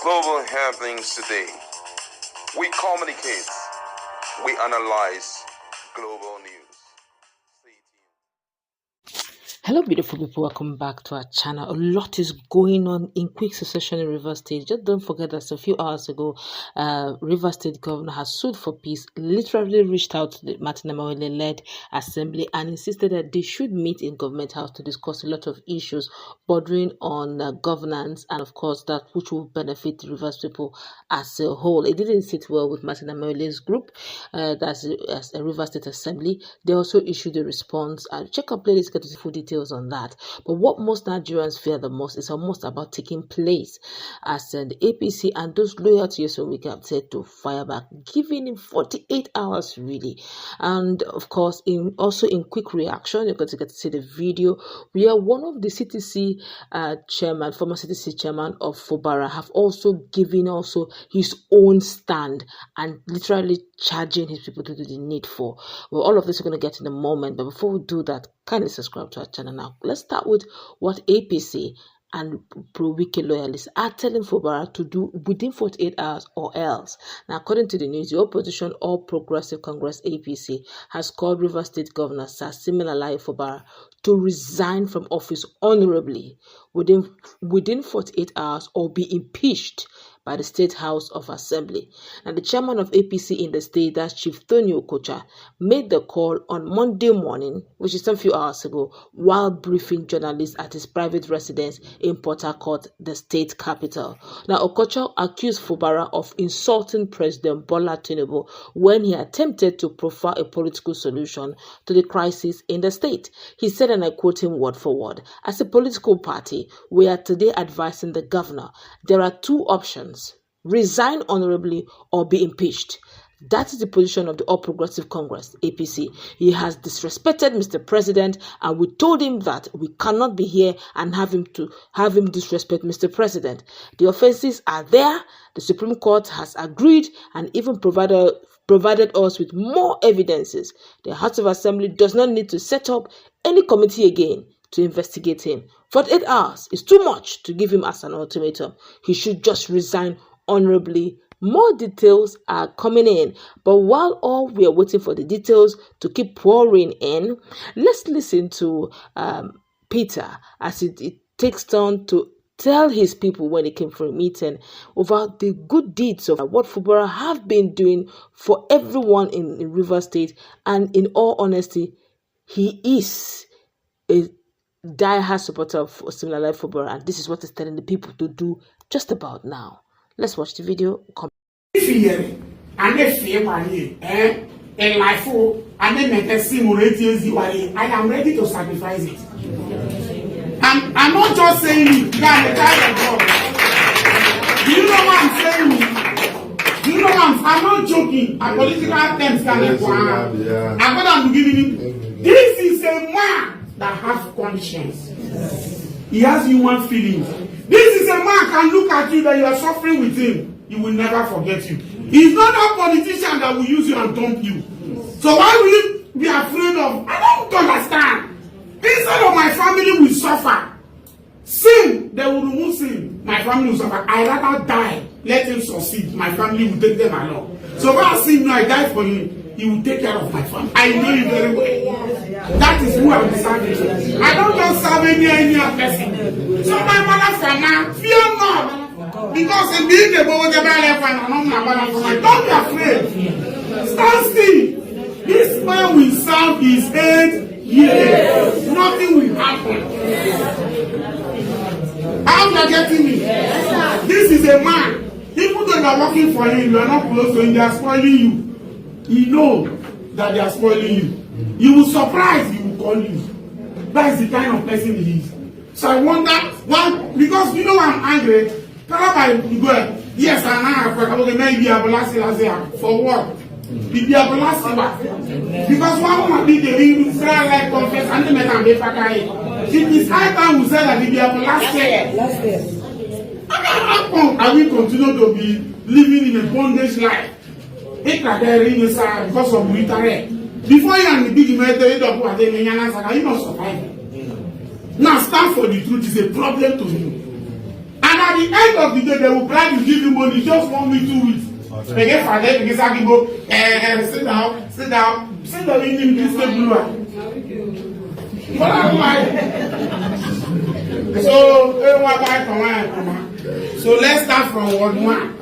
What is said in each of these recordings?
global happenings today. We communicate, we analyze global news. Hello beautiful people, welcome back to our channel. A lot is going on in quick succession in Rivers State. Just don't forget that a few hours ago, Rivers State governor has sued for peace, literally reached out to the Martin Amaewhule-led assembly and insisted that they should meet in government house to discuss a lot of issues bordering on governance and of course that which will benefit the Rivers people as a whole. It didn't sit well with Martin Amaewhule's group, that's a Rivers State assembly. They also issued a response. Check our playlist, get to see full details on that. But what most Nigerians fear the most is almost about taking place as the APC and those loyal to Yeso we can said to fire back, giving him 48 hours really. And of course, also in quick reaction, you're going to get to see the video where one of the CTC chairman, former CTC chairman of Fubara, have also given his own stand and literally charging his people to do the needful. Well, all of this we're going to get in a moment, but before we do that, kindly subscribe to our channel now. Let's start with what APC and pro-Wike loyalists are telling Fubara to do within 48 hours or else. Now, according to the news, the opposition All Progressive Congress APC has called Rivers State Governor Sir Siminalayi Fubara to resign from office honorably within 48 hours or be impeached by the State House of Assembly. And the chairman of APC in the state, that's Chief Tony Okocha, made the call on Monday morning, which is a few hours ago, while briefing journalists at his private residence in Port Harcourt, the state capital. Now, Okocha accused Fubara of insulting President Bola Tinubu when he attempted to proffer a political solution to the crisis in the state. He said, and I quote him word for word, "As a political party, we are today advising the governor there are two options: resign honorably or be impeached. That is the position of the All Progressive Congress, APC. He has disrespected Mr. President, and we told him that we cannot be here and have him disrespect Mr. President. The offenses are there. The Supreme Court has agreed and even provided us with more evidences. The House of Assembly does not need to set up any committee again to investigate him. 48 hours is too much to give him as an ultimatum. He should just resign honorably." More details are coming in, but while all we are waiting for the details to keep pouring in, let's listen to Peter as it takes turn to tell his people when he came for a meeting over the good deeds of what Fubara have been doing for everyone in Rivers State. And in all honesty, he is a die-hard supporter of Siminalayi Fubara, and this is what he's telling the people to do just about now. Let's watch the video. I am ready to sacrifice it. I'm not just saying it. I'm the child of God. Do you know what I'm saying? Do you know what I'm not joking. A political terms can I'm going to give you. This is a man that has conscience. He has human feelings. This is a man can look at you that you are suffering with him. He will never forget you. He's not a politician that will use you and dump you. So why will you be afraid of? I don't understand. Instead of my family will suffer. Sin, they will remove sin. My family will suffer. I rather die. Let him succeed. My family will take them along. So when I see I die for him, he will take care of my family. I know you very well. That is who I'm serving. I don't just serve any other person. So my mother for now, fear not. Because in being the boy, don't be afraid. Stand still. This man will serve his 8 years. Nothing will happen. How you getting me? This is a man. Even though you are working for him, you are not close to him, they are spoiling you. You know that they are spoiling you. You will surprise, he will call you. That is the kind of person he is. So I wonder why, because you know I'm angry. You go, yes, and maybe for what? Because one woman did the real prayer like confess and the man it is high time we say that the last year. I will continue to be living in a bondage life. Because of military. Before you and the big military, you not survive. Now stand for the truth is a problem to you. And at the end of the day, they will plan to give you money just 1 week, 2 weeks. They get fired, they get go, sit down, in this blue. So let's start from word 1.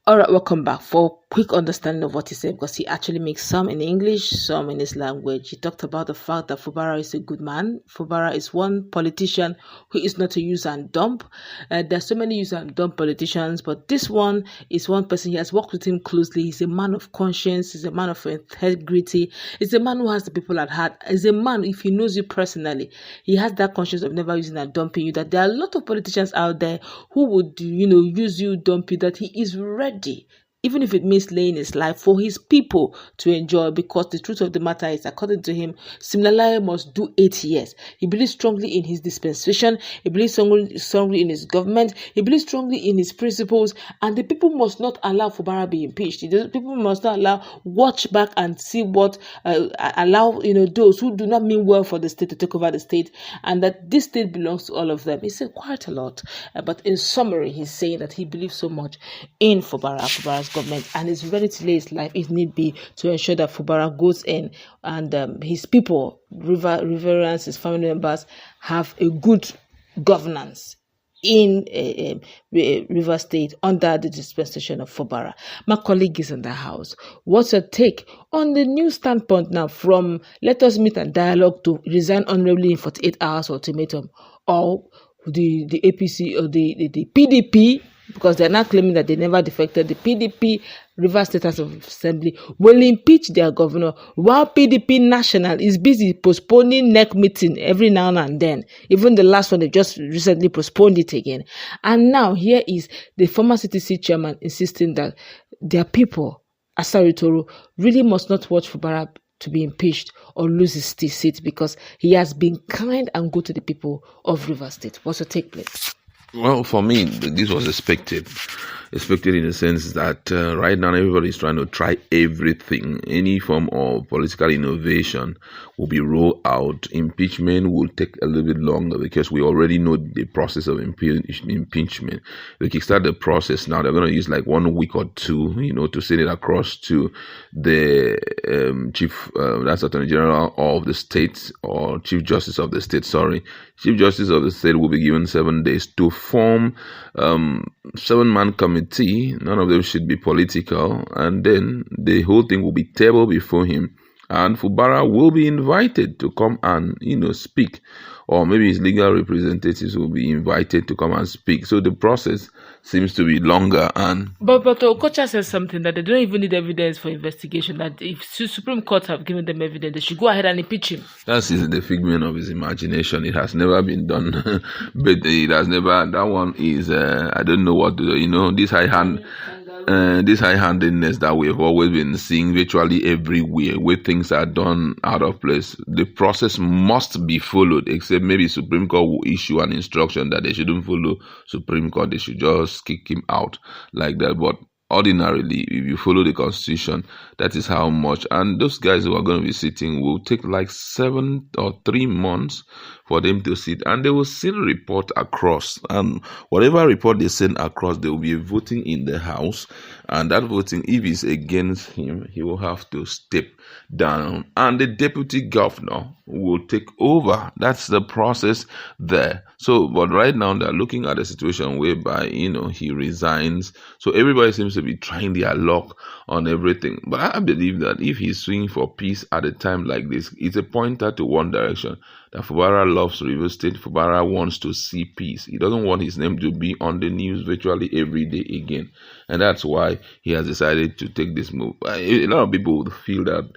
All right, welcome back. For quick understanding of what he said, because he actually makes some in English, some in his language. He talked about the fact that Fubara is a good man. Fubara is one politician who is not a use and dump. There's so many use and dump politicians, but this one is one person. He has worked with him closely. He's a man of conscience. He's a man of integrity. He's a man who has the people at heart. He's a man, if he knows you personally, he has that conscience of never using and dumping you. That there are a lot of politicians out there who would, use you, dump you, that he is ready, even if it means laying his life for his people to enjoy, because the truth of the matter is, according to him, Siminalayi must do 8 years. He believes strongly in his dispensation. He believes strongly in his government. He believes strongly in his principles, and the people must not allow Fubara be impeached. People must not watch back and see what allow those who do not mean well for the state to take over the state, and that this state belongs to all of them. He said quite a lot, but in summary, he's saying that he believes so much in Fubara's government, and is ready to lay his life if need be to ensure that Fubara goes in and his people, riverians, his family members, have a good governance in Rivers State under the dispensation of Fubara. My colleague is in the house. What's your take on the new standpoint now from let us meet and dialogue to resign honorably in 48 hours ultimatum, or the APC or the PDP, because they're now claiming that they never defected, the PDP Rivers State House of Assembly will impeach their governor, while PDP National is busy postponing next meeting every now and then. Even the last one, they just recently postponed it again. And now here is the former CTC Chairman insisting that their people, Asari Toro, really must not watch Fubara to be impeached or lose his seat, because he has been kind and good to the people of Rivers State. What's your take, please? Well, for me, this was expected in the sense that right now everybody is trying to try everything. Any form of political innovation will be rolled out. Impeachment will take a little bit longer because we already know the process of impeachment. They kickstart the process now. They're going to use like 1 week or two, to send it across to the chief, that's Attorney General of the state, or Chief Justice of the state, Chief Justice of the state will be given 7 days to form 7-man committee. None of them should be political, and then the whole thing will be tabled before him, and Fubara will be invited to come and speak, or maybe his legal representatives will be invited to come and speak. So the process seems to be longer. And but Okocha says something that they don't even need evidence for investigation, that if Supreme Court have given them evidence, they should go ahead and impeach him. That's the figment of his imagination. It has never been done. But it has never, that one is I don't know what to do. This high-handedness that we have always been seeing virtually everywhere, where things are done out of place. The process must be followed, except maybe Supreme Court will issue an instruction that they shouldn't follow Supreme Court. They should just kick him out like that. But ordinarily, if you follow the Constitution, that is how much. And those guys who are going to be sitting will take like 7 or 3 months for them to sit, and they will send a report across. And whatever report they send across, they will be voting in the House. And that voting, if it's against him, he will have to step down, and the deputy governor will take over. That's the process there. So, but right now they're looking at a situation whereby, he resigns. So everybody seems to be trying their luck on everything. But I believe that if he's swinging for peace at a time like this, it's a pointer to one direction. That Fubara loves Rivers State. Fubara wants to see peace. He doesn't want his name to be on the news virtually every day again. And that's why he has decided to take this move. A lot of people would feel that,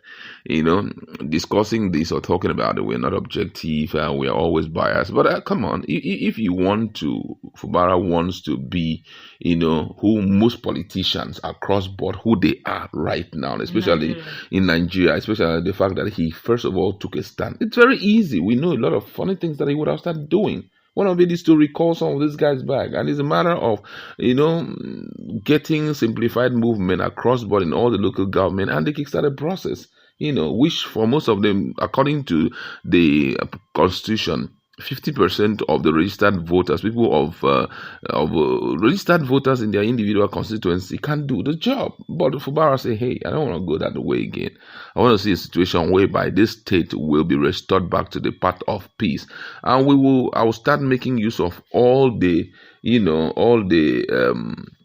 discussing this or talking about it, we're not objective and we're always biased. But come on, if you want to, Fubara wants to be, who most politicians across board, who they are right now, especially in Nigeria, especially the fact that he first of all took a stand. It's very easy. We know a lot of funny things that he would have started doing. One of it is to recall some of these guys back. And it's a matter of, getting simplified movement across board in all the local government and the Kickstarter process, which for most of them, according to the Constitution, 50% of the registered voters, people of registered voters in their individual constituency, can't do the job. But Fubara say, hey, I don't want to go that way again. I want to see a situation whereby this state will be restored back to the path of peace, and I will start making use of all the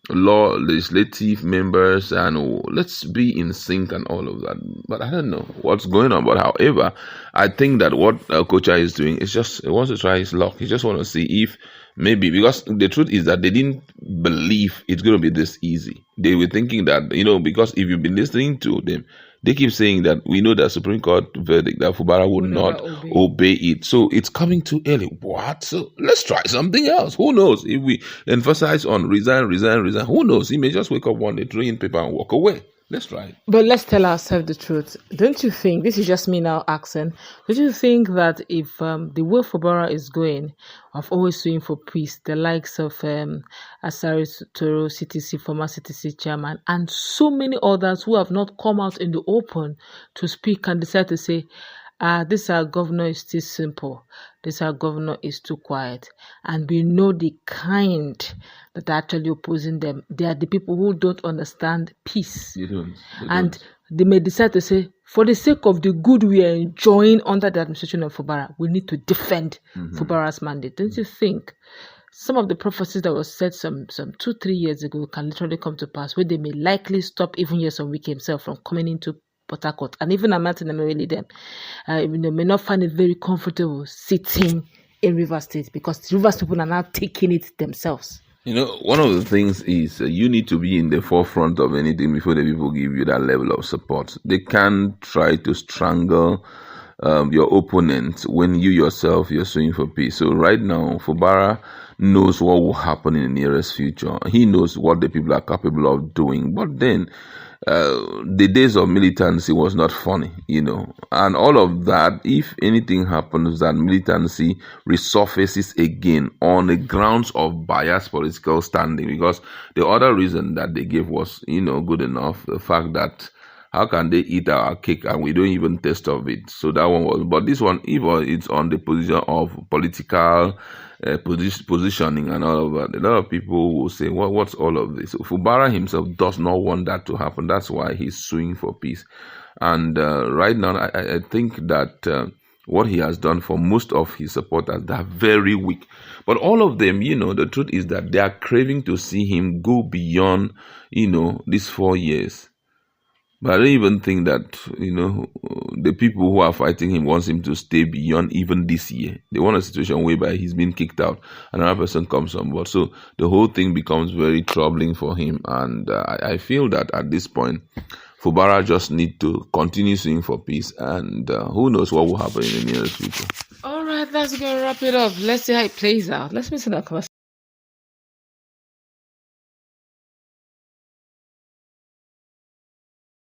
law legislative members, and let's be in sync and all of that. But I don't know what's going on. But however, I think that what Kocha is doing is just, he wants to try his luck. He just want to see if maybe, because the truth is that they didn't believe it's going to be this easy. They were thinking that, because if you've been listening to them, they keep saying that we know that Supreme Court verdict that Fubara would not obey it. So it's coming too early. What? So let's try something else. Who knows? If we emphasize on resign, who knows? He may just wake up one day, throw in paper and walk away. Let's try it. But let's tell ourselves the truth. Don't you think, this is just me now asking, don't you think that if the way Fubara is going, of always suing for peace, the likes of Asari Toro, CTC, former CTC Chairman, and so many others who have not come out in the open to speak and decide to say, this our governor is too simple, this our governor is too quiet, and we know the kind that are actually opposing them. They are the people who don't understand peace. They don't. They may decide to say, for the sake of the good we are enjoying under the administration of Fubara, we need to defend Fubara's mandate. Don't you think some of the prophecies that were said some 2-3 years ago can literally come to pass, where they may likely stop even Nyesom Wike himself from coming into Port Harcourt, and even Amartin Emeryli them may not find it very comfortable sitting in Rivers State, because the Rivers people are now taking it themselves. One of the things is you need to be in the forefront of anything before the people give you that level of support. They can try to strangle your opponent when you yourself, you're suing for peace. So right now, Fubara knows what will happen in the nearest future. He knows what the people are capable of doing. But then, the days of militancy was not funny, and all of that. If anything happens, that militancy resurfaces again on the grounds of biased political standing, because the other reason that they gave was, good enough. The fact that how can they eat our cake and we don't even taste of it? So that one was, but this one, even it's on the position of political positioning and all of that. A lot of people will say, well, what's all of this? So Fubara himself does not want that to happen. That's why he's suing for peace. And right now, I think that what he has done for most of his supporters, they're very weak. But all of them, the truth is that they are craving to see him go beyond, these 4 years. But I don't even think that, the people who are fighting him wants him to stay beyond even this year. They want a situation whereby he's been kicked out and another person comes on board. So the whole thing becomes very troubling for him. And I feel that at this point, Fubara just need to continue suing for peace. And who knows what will happen in the nearest future. All right, that's going to wrap it up. Let's see how it plays out. Let's listen to that conversation.